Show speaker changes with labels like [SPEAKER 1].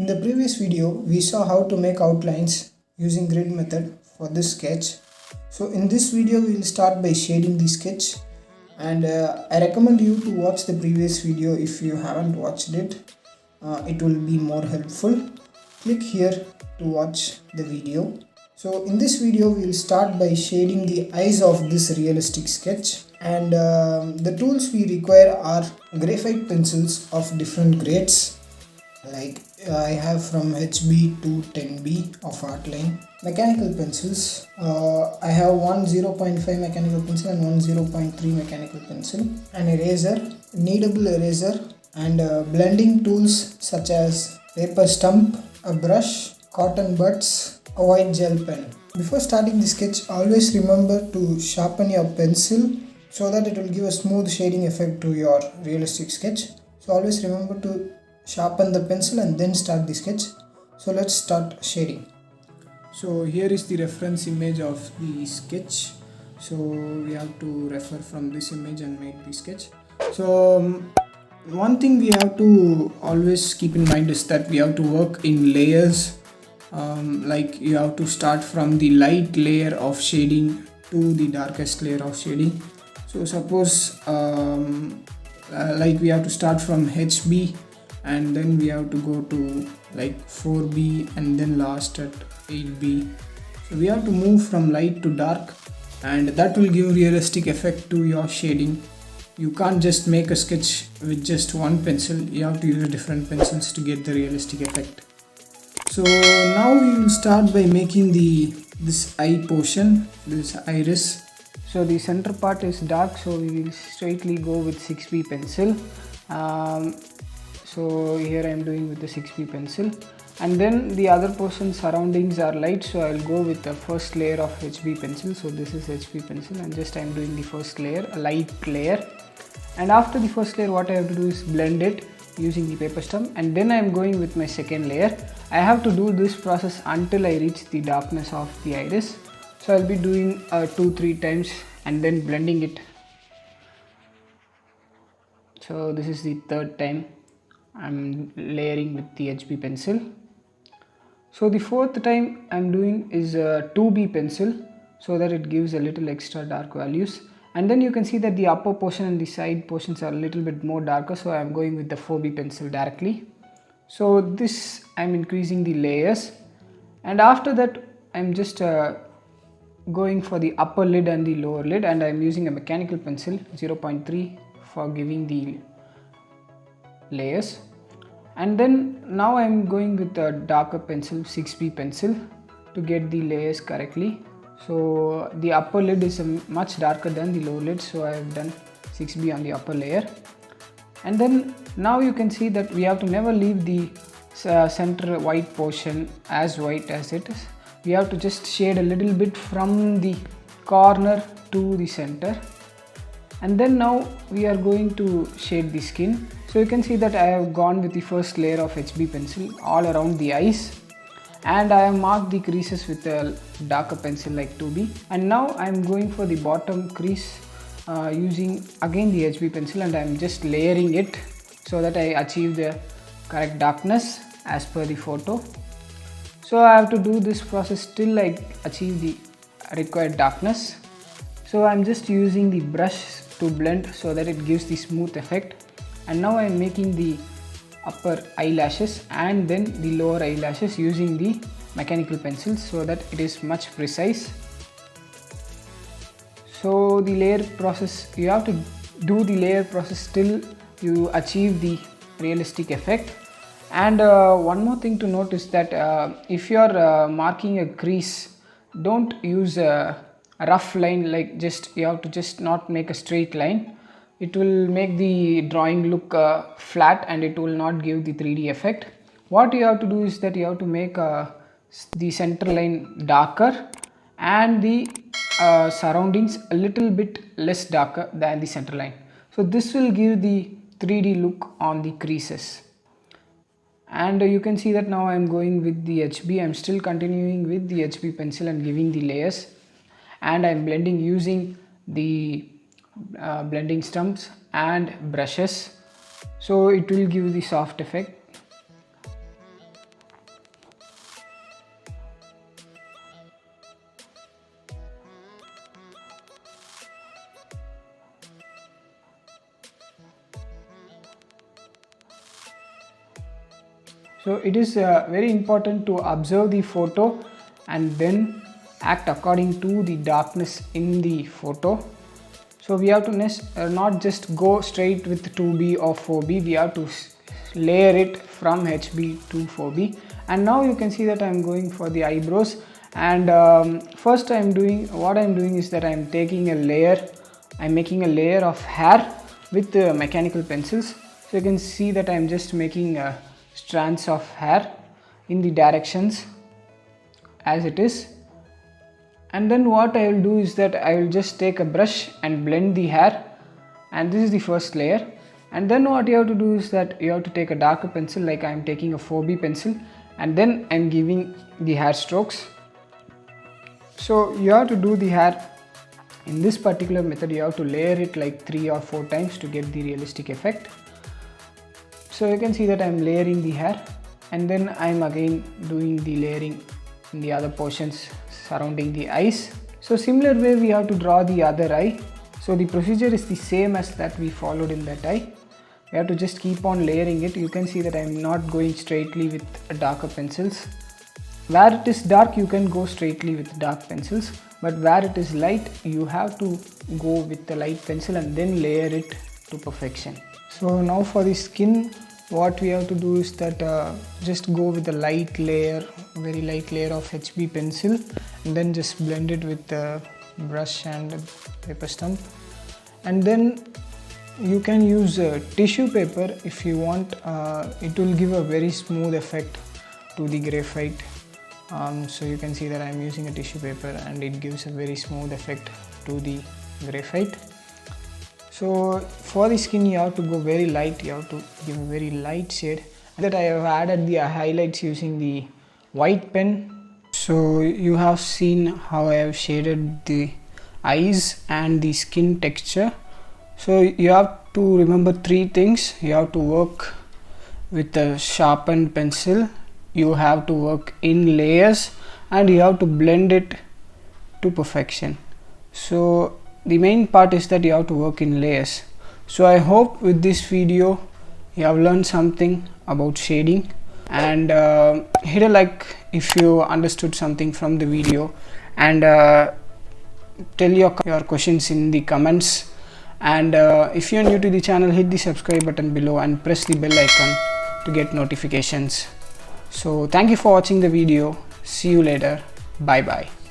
[SPEAKER 1] In the previous video, we saw how to make outlines using grid method for this sketch. So in this video, we will start by shading the sketch, and I recommend you to watch the previous video if you haven't watched it. It will be more helpful. Click here to watch the video. So in this video, we will start by shading the eyes of this realistic sketch, and the tools we require are graphite pencils of different grades. Like I have from HB to 10B of Artline. Mechanical pencils, I have one 0.5 mechanical pencil and one 0.3 mechanical pencil. An eraser, kneadable eraser, and blending tools such as paper stump, a brush, cotton buds, a white gel pen. Before starting the sketch, always remember to sharpen your pencil so that it will give a smooth shading effect to your realistic sketch. So always remember to sharpen the pencil and then start the sketch. So let's start shading. So here is the reference image of the sketch. So we have to refer from this image and make the sketch. So one thing we have to always keep in mind is that we have to work in layers. Like you have to start from the light layer of shading to the darkest layer of shading. So suppose like we have to start from HB and then we have to go to like 4B and then last at 8B. So we have to move from light to dark, and that will give realistic effect to your shading. You can't just make a sketch with just one pencil, you have to use different pencils to get the realistic effect. So now we will start by making this eye portion, this iris. So the center part is dark, so we will straightly go with 6B pencil. So here I am doing with the 6B pencil, and then the other portion surroundings are light, so I will go with the first layer of HB pencil. So this is HB pencil, and just I am doing the first layer, a light layer, and after the first layer what I have to do is blend it using the paper stump, and then I am going with my second layer. I have to do this process until I reach the darkness of the iris. So I will be doing 2-3 times and then blending it. So this is the third time I'm layering with the HB pencil. So the fourth time I'm doing is 2B pencil, so that it gives a little extra dark values. And then you can see that the upper portion and the side portions are a little bit more darker, so I'm going with the 4B pencil directly. So this I'm increasing the layers, and after that I'm just going for the upper lid and the lower lid, and I'm using a mechanical pencil 0.3 for giving the layers. And then now I'm going with a darker pencil 6B pencil to get the layers correctly. So the upper lid is much darker than the lower lid, so I have done 6B on the upper layer. And then now you can see that we have to never leave the center white portion as white as it is. We have to just shade a little bit from the corner to the center, and then now we are going to shade the skin. So you can see that I have gone with the first layer of HB pencil all around the eyes, and I have marked the creases with a darker pencil like 2B. And now I am going for the bottom crease using again the HB pencil, and I am just layering it so that I achieve the correct darkness as per the photo. So I have to do this process till I achieve the required darkness. So I am just using the brush to blend so that it gives the smooth effect. And now I am making the upper eyelashes and then the lower eyelashes using the mechanical pencils so that it is much precise. So the layer process, you have to do the layer process till you achieve the realistic effect. And one more thing to note is that if you are marking a crease, don't use a rough line, like just you have to just not make a straight line. It will make the drawing look flat and it will not give the 3D effect. What you have to do is that you have to make the center line darker and the surroundings a little bit less darker than the center line. So this will give the 3D look on the creases. And you can see that now I am going with the HB. I am still continuing with the HB pencil and giving the layers, and I am blending using the blending stumps and brushes, so it will give the soft effect. So it is very important to observe the photo and then act according to the darkness in the photo. So we have to not just go straight with 2B or 4B, we have to layer it from HB to 4B. And now you can see that I am going for the eyebrows, and first what I am doing is that I am taking a layer, I am making a layer of hair with mechanical pencils. So you can see that I am just making strands of hair in the directions as it is. And then what I will do is that I will just take a brush and blend the hair, and this is the first layer. And then what you have to do is that you have to take a darker pencil, like I am taking a 4B pencil, and then I am giving the hair strokes. So you have to do the hair in this particular method, you have to layer it like 3 or 4 times to get the realistic effect. So you can see that I am layering the hair, and then I am again doing the layering in the other portions surrounding the eyes. So similar way we have to draw the other eye. So the procedure is the same as that we followed in that eye. We have to just keep on layering it. You can see that I am not going straightly with darker pencils. Where it is dark you can go straightly with dark pencils, but where it is light you have to go with the light pencil and then layer it to perfection. So now for the skin, what we have to do is that just go with a light layer, very light layer of HB pencil, and then just blend it with the brush and paper stump. And then you can use tissue paper if you want. It will give a very smooth effect to the graphite. So you can see that I am using a tissue paper and it gives a very smooth effect to the graphite. So for the skin you have to go very light, you have to give a very light shade. And that I have added the highlights using the white pen. So you have seen how I have shaded the eyes and the skin texture. So you have to remember 3 things. You have to work with a sharpened pencil, you have to work in layers, and you have to blend it to perfection. So the main part is that you have to work in layers. So I hope with this video you have learned something about shading, and hit a like if you understood something from the video, and tell your questions in the comments. And if you are new to the channel, hit the subscribe button below and press the bell icon to get notifications. So thank you for watching the video. See you later. Bye bye.